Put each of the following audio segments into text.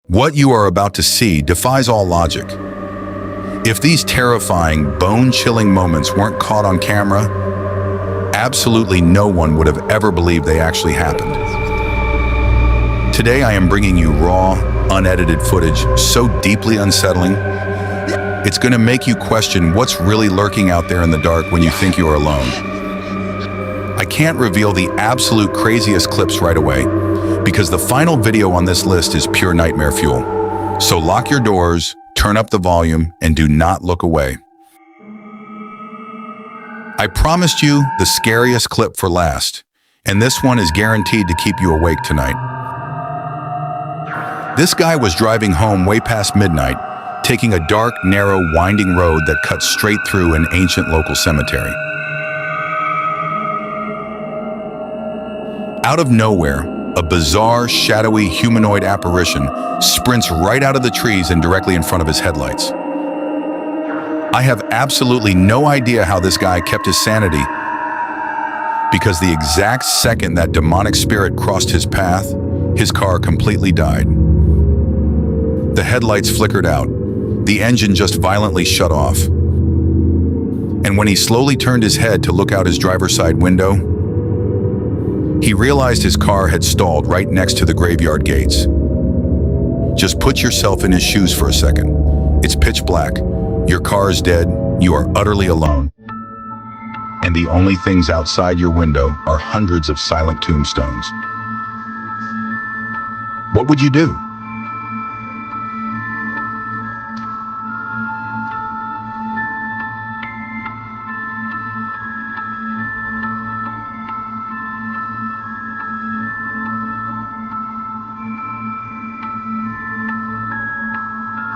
What you are about to see defies all logic. If these terrifying, bone-chilling moments weren't caught on camera, absolutely no one would have ever believed they actually happened. Today I am bringing you raw, unedited footage so deeply unsettling, it's going to make you question what's really lurking out there in the dark when you think you are alone. I can't reveal the absolute craziest clips right away, because the final video on this list is pure nightmare fuel. So lock your doors, turn up the volume, and do not look away. I promised you the scariest clip for last, and this one is guaranteed to keep you awake tonight. This guy was driving home way past midnight, taking a dark, narrow, winding road that cuts straight through an ancient local cemetery. Out of nowhere, a bizarre, shadowy, humanoid apparition sprints right out of the trees and directly in front of his headlights. I have absolutely no idea how this guy kept his sanity, because the exact second that demonic spirit crossed his path, his car completely died. The headlights flickered out, the engine just violently shut off. And when he slowly turned his head to look out his driver's side window, he realized his car had stalled right next to the graveyard gates. Just put yourself in his shoes for a second. It's pitch black, your car is dead, you are utterly alone. And the only things outside your window are hundreds of silent tombstones. What would you do?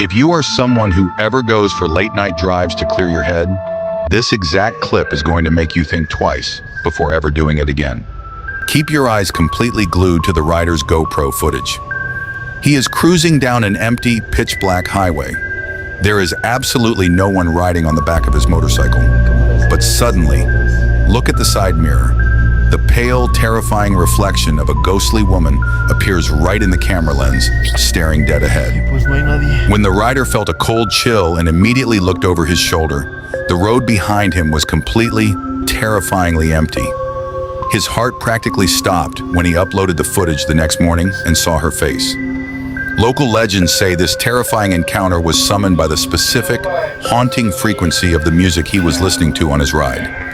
If you are someone who ever goes for late night drives to clear your head, this exact clip is going to make you think twice before ever doing it again. Keep your eyes completely glued to the rider's GoPro footage. He is cruising down an empty, pitch black highway. There is absolutely no one riding on the back of his motorcycle. But suddenly, look at the side mirror. The pale, terrifying reflection of a ghostly woman appears right in the camera lens, staring dead ahead. When the rider felt a cold chill and immediately looked over his shoulder, the road behind him was completely, terrifyingly empty. His heart practically stopped when he uploaded the footage the next morning and saw her face. Local legends say this terrifying encounter was summoned by the specific, haunting frequency of the music he was listening to on his ride.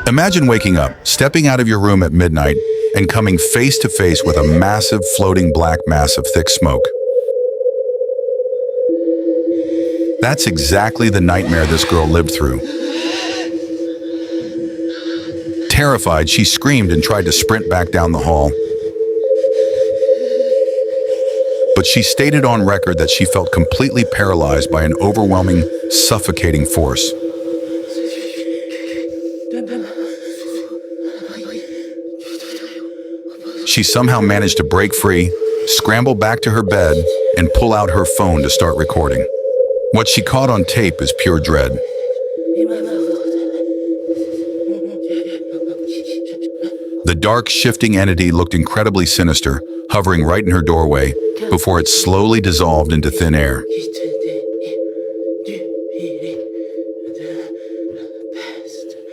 Imagine waking up, stepping out of your room at midnight, and coming face to face with a massive floating black mass of thick smoke. That's exactly the nightmare this girl lived through. Terrified, she screamed and tried to sprint back down the hall. But she stated on record that she felt completely paralyzed by an overwhelming, suffocating force. She somehow managed to break free, scramble back to her bed, and pull out her phone to start recording. What she caught on tape is pure dread. The dark, shifting entity looked incredibly sinister, hovering right in her doorway, before it slowly dissolved into thin air.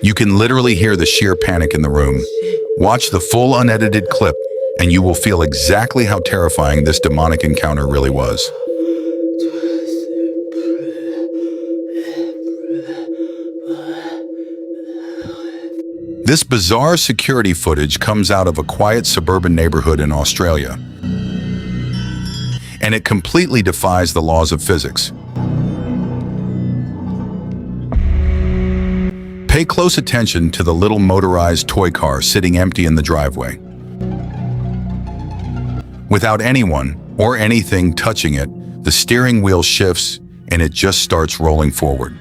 You can literally hear the sheer panic in the room. Watch the full unedited clip, and you will feel exactly how terrifying this demonic encounter really was. This bizarre security footage comes out of a quiet suburban neighborhood in Australia, and it completely defies the laws of physics. Pay close attention to the little motorized toy car sitting empty in the driveway. Without anyone or anything touching it, the steering wheel shifts and it just starts rolling forward.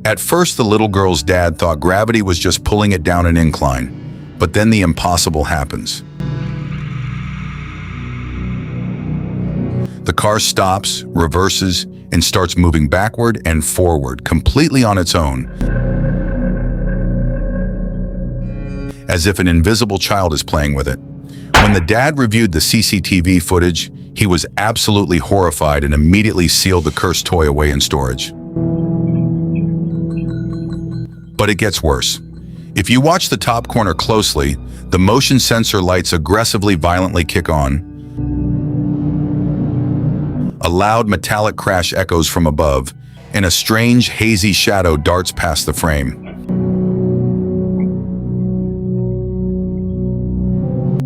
At first, the little girl's dad thought gravity was just pulling it down an incline, but then the impossible happens. The car stops, reverses, and starts moving backward and forward, completely on its own. as if an invisible child is playing with it. When the dad reviewed the CCTV footage, he was absolutely horrified and immediately sealed the cursed toy away in storage. But it gets worse. If you watch the top corner closely, the motion sensor lights aggressively violently kick on. A loud metallic crash echoes from above, and a strange, hazy shadow darts past the frame.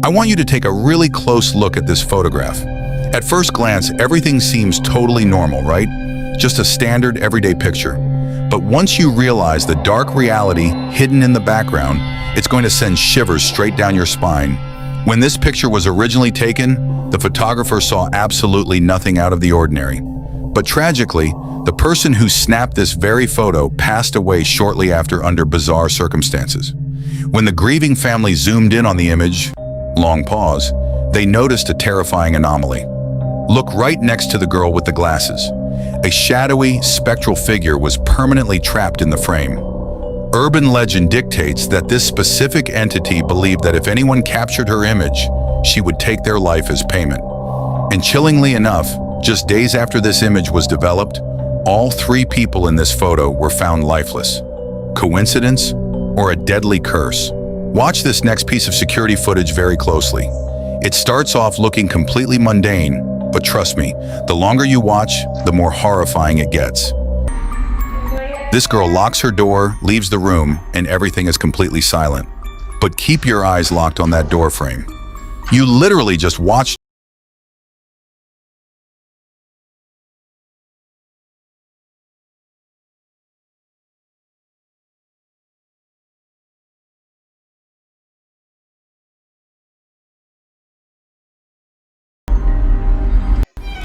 I want you to take a really close look at this photograph. At first glance, everything seems totally normal, right? Just a standard, everyday picture. But once you realize the dark reality hidden in the background, it's going to send shivers straight down your spine. When this picture was originally taken, the photographer saw absolutely nothing out of the ordinary. But tragically, the person who snapped this very photo passed away shortly after under bizarre circumstances. When the grieving family zoomed in on the image, long pause, they noticed a terrifying anomaly. Look right next to the girl with the glasses. A shadowy, spectral figure was permanently trapped in the frame. Urban legend dictates that this specific entity believed that if anyone captured her image, she would take their life as payment. And chillingly enough, just days after this image was developed, all 3 people in this photo were found lifeless. Coincidence or a deadly curse? Watch this next piece of security footage very closely. It starts off looking completely mundane, but trust me, the longer you watch, the more horrifying it gets. This girl locks her door, leaves the room, and everything is completely silent. But keep your eyes locked on that door frame. You literally just watched.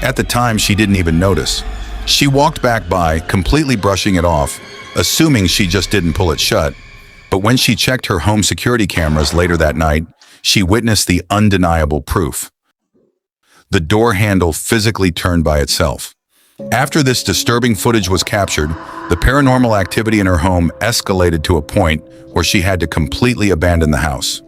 At the time, she didn't even notice. She walked back by, completely brushing it off, assuming she just didn't pull it shut. But when she checked her home security cameras later that night, she witnessed the undeniable proof. The door handle physically turned by itself. After this disturbing footage was captured, the paranormal activity in her home escalated to a point where she had to completely abandon the house.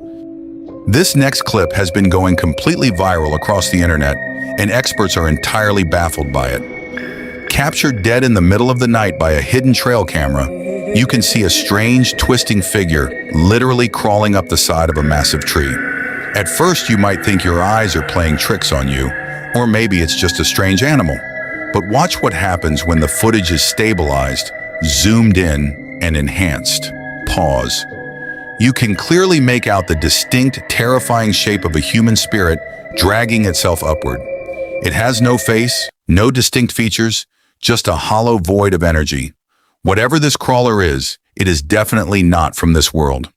This next clip has been going completely viral across the internet, and experts are entirely baffled by it. Captured dead in the middle of the night by a hidden trail camera, you can see a strange, twisting figure literally crawling up the side of a massive tree. At first, you might think your eyes are playing tricks on you, or maybe it's just a strange animal. But watch what happens when the footage is stabilized, zoomed in, and enhanced. Pause. You can clearly make out the distinct, terrifying shape of a human spirit dragging itself upward. It has no face, no distinct features, just a hollow void of energy. Whatever this crawler is, it is definitely not from this world.